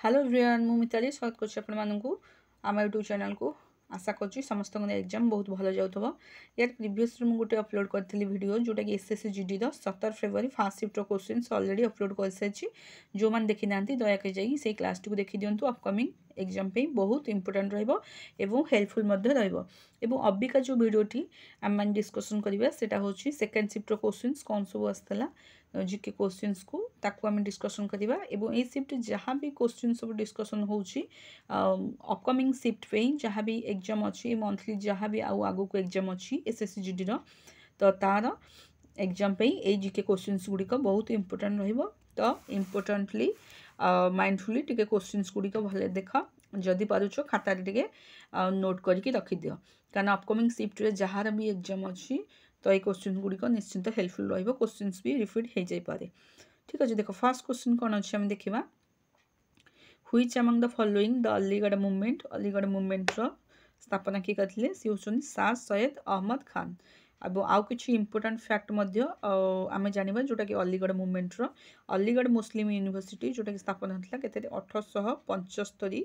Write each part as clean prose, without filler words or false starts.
Hello everyone मु मिताली स्वागत करछि आपण माननकु आम यूट्यूब चैनल को आशा करछि समस्त एग्जाम बहुत भल जाउथबो। यार प्रीवियस मु गोटे अपलोड करथिली वीडियो जोटा कि SSC GD the 17 February first shift questions already upload कर सारिछि। जो मान देखि नांती दया कर जाई सेही क्लास को देखि दियंतु। अपकमिंग एग्जाम पे बहुत इंपोर्टेंट रहइबो एवं हेल्पफुल मध्ये रहइबो। एवं अबिका जो वीडियोटी आम मान डिस्कशन करिबा सेटा होछि सेकंड शिफ्ट क्वेश्चंस कोन सब आस्तला जीके क्वेश्चंस को ताकू आम डिस्कशन करिबा। एवं ए शिफ्ट जहाँ भी क्वेश्चन सब डिस्कशन होछि अपकमिंग शिफ्ट पे जहाँ भी एग्जाम अच्छी मंथली जहाँ भी आगु को एग्जाम अच्छी एसएससी जीडी रो तो तार एग्जाम पे ए जीके क्वेश्चंस गुड़िक बहुत इंपोर्टेंट रहिबो। तो इम्पोर्टेंटली माइंडफुली टिके क्वेश्चंस गुड़िक भले देख जदि पारुछ खाता टिके नोट करके रखि दियो कारण अपकमिंग शिफ्ट रे जहाँ भी एग्जाम अच्छी तो ये क्वेश्चन गुड़िक निश्चिंत हेल्पफुल रहिबो। क्वेश्चंस भी रिपीट हो जाई पारे। ठीक अच्छे देखो फर्स्ट क्वेश्चन कौन अच्छे हम देखा which among the following the Aligarh movement Aligarh movement रो स्थापना किए करथिले सी होछन शाह सैयद अहमद खान। अब आउ किछि इंपोर्टेंट फैक्ट मध्य आमे जानिबा जोटा कि अलीगढ़ मूवमेंट रो अलीगढ़ मुस्लिम यूनिवर्सिटी जोटा कि स्थापना होतला केते 1875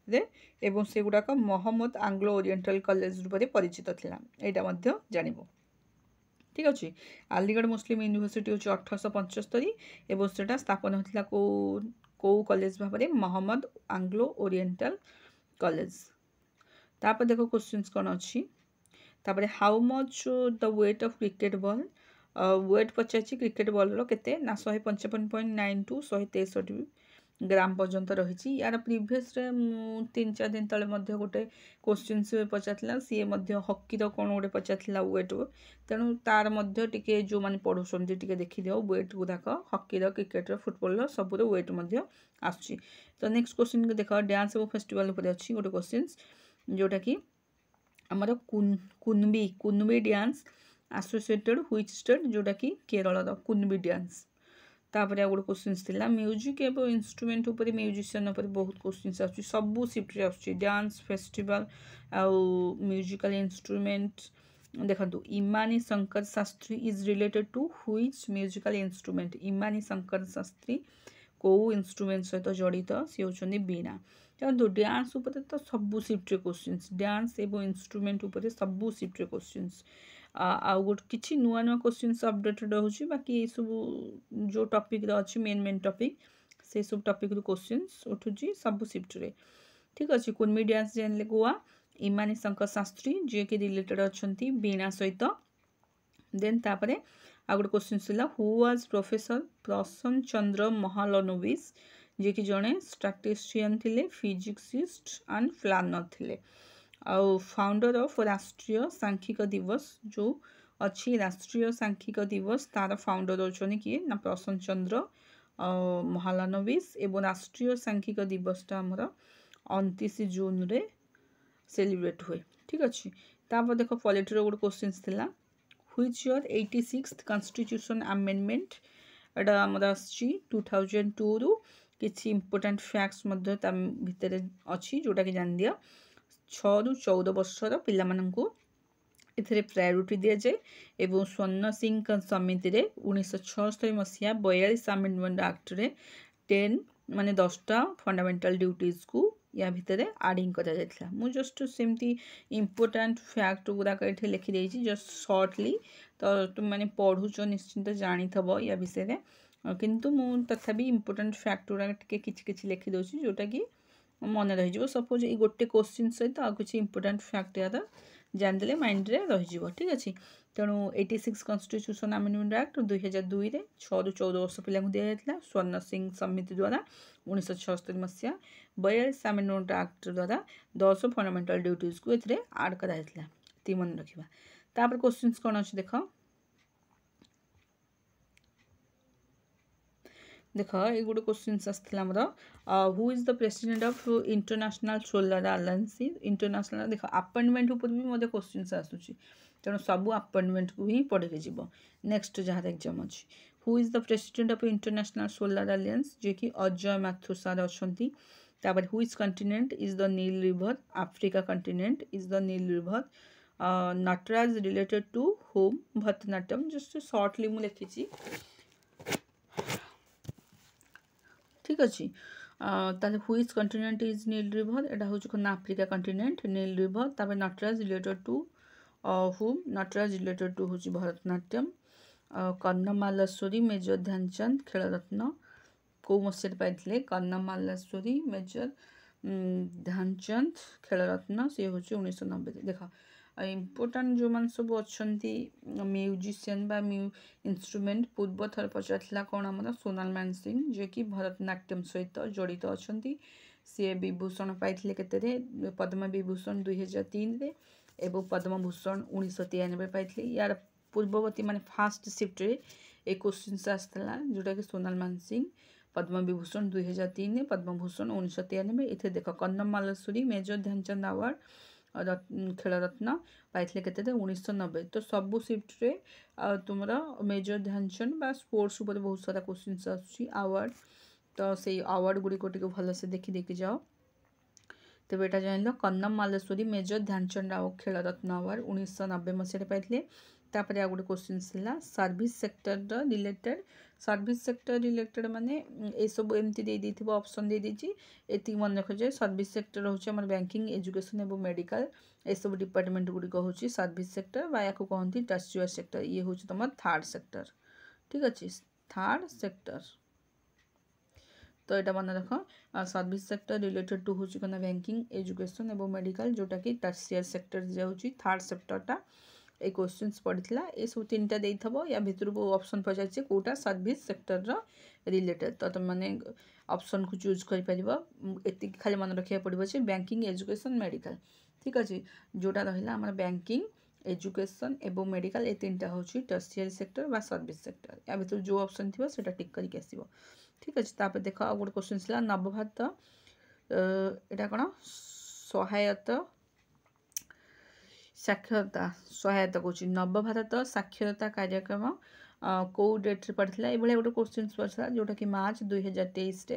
रे एवं से गुडाक मोहम्मद आंग्लो ओरिएंटल कॉलेज रूप में परिचित थिला एटा मध्य जानिबो। ठीक अच्छे अलीगढ़ मुस्लिम यूनिवर्सिटी हूँ 1875 एवं से स्थापन होता को कॉलेज भाव में मोहम्मद आंग्लो ओरिएंटल कॉलेज। तापर देखो क्वेश्चंस कौन अच्छी तापर how much the weight of cricket ball weight पचार क्रिकेट बॉल रो केते ना 155.92 163 ग्राम पर्यंत रही। यार प्रीवियस 3-4 दिन तले गोटे क्वेश्चन से पचार सी हकी कौन गोटे पचार वेट तेणु तार टे जो मैंने पढ़ुं टे देखी दियो वेट गुड़ाक हकी क्रिकेट फुटबॉल सब वेट आसुची। तो नेक्स्ट क्वेश्चन को देख डांस और फेस्टिवल अच्छी गोटे क्वेश्चन जोटा कि आमर कुनबी कुनबी डांस एसोसिएटेड व्हिच स्टेट जोटा कि केरल कुनबी डांस। तापर आ गोटे क्वेश्चन थिला म्यूजिक एवं इंस्ट्रूमेंट उपर म्यूजिशियन उपर बहुत क्वेश्चन आसुची सबू शिफ्ट रे आसुची डांस फेस्टिवल आउ म्यूजिकल इंस्ट्रूमेंट। देखंतु Emani Shankar Shastri is related to which musical instrument Emani Shankar Shastri को इंस्ट्रूमेंट सहित जड़ित सी होचंदी बीणा। देखो डांस उपर तो सबू शिफ्ट रे क्वेश्चंस डांस एवं इंस्ट्रूमेंट उपर सबू शिफ्ट रे क्वेश्चंस आउ गोटे किसी नुआ नुआ क्वेश्चंस अपडेटेड रोचे बाकी ये सब जो टॉपिक अच्छी मेन टॉपिक से सब टॉपिक क्वेश्चंस उठुची सबू शिफ्ट रे। ठीक अच्छे कुनमी डांस जानले गोवा इमानी शंकर शास्त्री जी कि रिलेटेड अच्छा बीणा सहित। देन तापरे आ गोटे क्वेश्चन थिला हु वाज प्रोफेसर प्रसन चंद्र महालनोबिस जी कि जड़े स्टैटिस्टिशियन थिले फिजिक्सिस्ट एंड प्लानर थिले आउ फाउंडर ऑफ राष्ट्रीय सांख्यिक दिवस जो अच्छी राष्ट्रीय सांख्यिक दिवस तार फाउंडर अच्छा किए ना प्रसन चंद्र महालनोबिस एवं राष्ट्रीय सांख्यिक दिवसटा आमर 29 जून रे सेलिब्रेट हुए। ठीक अच्छे तापर देख पॉलिटी गोटे क्वेश्चन थिला which year 86th constitution amendment एटा आमर आछि 2002 रु किछि इंपोर्टेंट फैक्ट्स मध्य ता भितर अछि जोटा कि जान दिया 6 रु 14 वर्षर पिला माननकु एथिरे प्रायोरिटी दिया जाए एवं स्वर्ण सिंह समिति रे 1976 मसीहा 42 अमेंडमेंट एक्ट रे 10 माने 10टा फंडामेंटल ड्यूटीज को या भितर आडिंग करा जायतिला। मु जस्ट सेमती इंपोर्टेंट फैक्ट गुडा एठी लिखि देछि जस्ट शॉर्टली तो तुम माने पढुच निश्चिंत जानि थबो या विषय रे किंतु मु तथापि इंपोर्टेंट फैक्ट गुडा टिके किछि किछि लिखि दोछि जोटा कि मन रही जो सपोज ये गोटे क्वेश्चन सहित आ किसी इंपोर्टेंट फैक्ट यार जानदे माइंड रे रही। ठीक अच्छे तेणु 86 कॉन्स्टिट्यूशन अमेंडमेंट एक्ट 2002 रे 6 रु 14 वर्ष पिला दिया जायतिला स्वर्ण सिंह समिति द्वारा 1976 मसीहा 42 अमेंडमेंट एक्ट द्वारा 10 फंडामेंटल ड्यूटीज को एथिरे ऐड करा जायतिला ती मन रखिबा। तापर क्वेश्चंस कोन अछि देखो देख ये गोटे क्वेश्चन आसाला who is the president of International Solar Alliance International देख अपॉइंटमेंट ऊपर भी मते क्वेश्चन आसुची तेणु सब अपॉइंटमेंट को ही पढ़े जीव। नेक्स्ट जहाँ एग्जाम अच्छी who is the president of International Solar Alliance जे कि अजय माथुर सार अच्छी। तापर which continent is the Nile river Africa continent is the Nile river. Nataraja related to होम भरतनाट्यम जस्ट शॉर्टली मु लिखी। ठीक अच्छे ताले हुईज कंटिनेंट इज नील रिवर एटा हूँ कौन आफ्रिका कंटिनेंट नील रिवर तापर Nataraj related to whom Nataraj related to हूँ भरतनाट्यम कर्णमालेश्वरी मेजर ध्यानचंद खेलरत्न कौ मसीह पाई कर्णमालेश्वरी मेजर ध्यानचंद खेलरत्न सी हूँ 1990 देख इम्पोर्टाट जो मान सब अच्छा म्यूजिशियन बा इंस्ट्रूमेंट पूर्व थर पचार कौन आम सोनाल मान सिंह जे कि भरतनाट्यम सहित जड़ित अच्छा सी विभूषण पाई के पद्म विभूषण 2003 एवं पद्मभूषण 1993 पाई यार पूर्ववर्ती माने फास्ट शिफ्ट्रे एक क्वेश्चन आसाला जोटा कि सोनाल मान सिंह पद्म विभूषण 2003 पद्मभूषण 1993 इथे देख कर्णमालेश्वरी मेजर ध्यानचंद अवार्ड खेलरत्न पाई के 1990 तो सबू शिफ्ट्रे तुम मेजर ध्यानचंद बा स्पोर्ट्स उपर बहुत सारा क्वेश्चन आवार्ड तो से आवार्ड गुड़िक भल से देखी देखी जाओ तेज यहाँ जान कर्णमालेश्वरी मेजर ध्यानचंद खेलरत्न अवार्ड 1990 मसीह पाई तापर आ गोटे question service sector related service sector related माने ये सब एमती दे दी ऑप्शन दे दीची एति मन रख जाए सर्विस सेक्टर हूँ आम बैंकिंग एजुकेशन और मेडिकल ये सब डिपार्टमेंट गुड़िक हूँ सर्विस सेक्टर बा या कहती टर्शियर सेक्टर ये हूँ तुम थर्ड सेक्टर ठीक अच्छे थर्ड सेक्टर तो यहाँ मन रख सर्विस सेक्टर रिलेटेड टू हूँ कौन बैंकिंग एजुकेशन और मेडिकल जोटा कि टर्शियर सेक्टर जाऊँगी थर्ड सेक्टरटा ये क्वेश्चंस पड़ता ये सब 3टा दे या भितर को ऑप्शन पचार कौटा सर्विस सेक्टर रिलेटेड तो तुम मैंने ऑप्शन को चूज कर खाली मन रखा पड़ो बैंकिंग एजुकेशन मेडिकल ठीक अच्छे जोटा रहा आम बैंकिंग एजुकेशन एवं मेडिकल ये 3टा हूँ टर्शियरी सेक्टर बा सर्विस सेक्टर या भर जो ऑप्शन थी से टिक करके आसो ठीक अच्छे तापर देख आ गोटे क्वेश्चन नवभारत यहाँ कौन सहायता साक्षरता सहायता कौच नवभारत साक्षरता कार्यक्रम कौ डेट्रे पड़ता है गोटे क्वेश्चन पड़ा जोटा कि मार्च 2023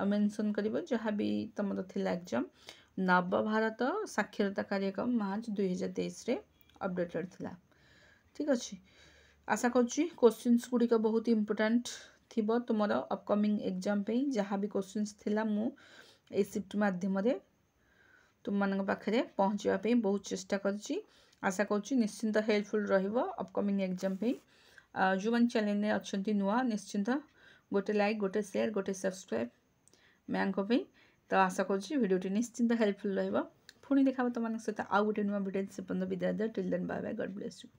मेंशन कर जहाँ भी तुम थी एग्जाम नवभारत साक्षरता कार्यक्रम मार्च 2023 अपडेटेड थिला ठीक अच्छे आशा करुँची क्वेश्चंस गुड़िक बहुत इंपोर्टेंट थी तुम अपकमिंग एग्जाम पे जहाँ भी क्वेश्चंस थिला मु ए शिफ्ट माध्यम तुम मान पाखे पहुँचापी बहुत चेष्टा करी आशा करुँची निश्चिंत हेल्पफुल अपकमिंग एग्जाम पे जो मैंने चैनल अच्छा नुआ निश्चिंत गोटे लाइक गोटे शेयर गोटे सब्सक्राइब मैम तो आशा करुँची भिडियोटी निश्चिंत हेल्पफुल पुणी देखा तुम सहित आउ गोटे नुआ भिडियो से विदाय till then bye bye God bless you.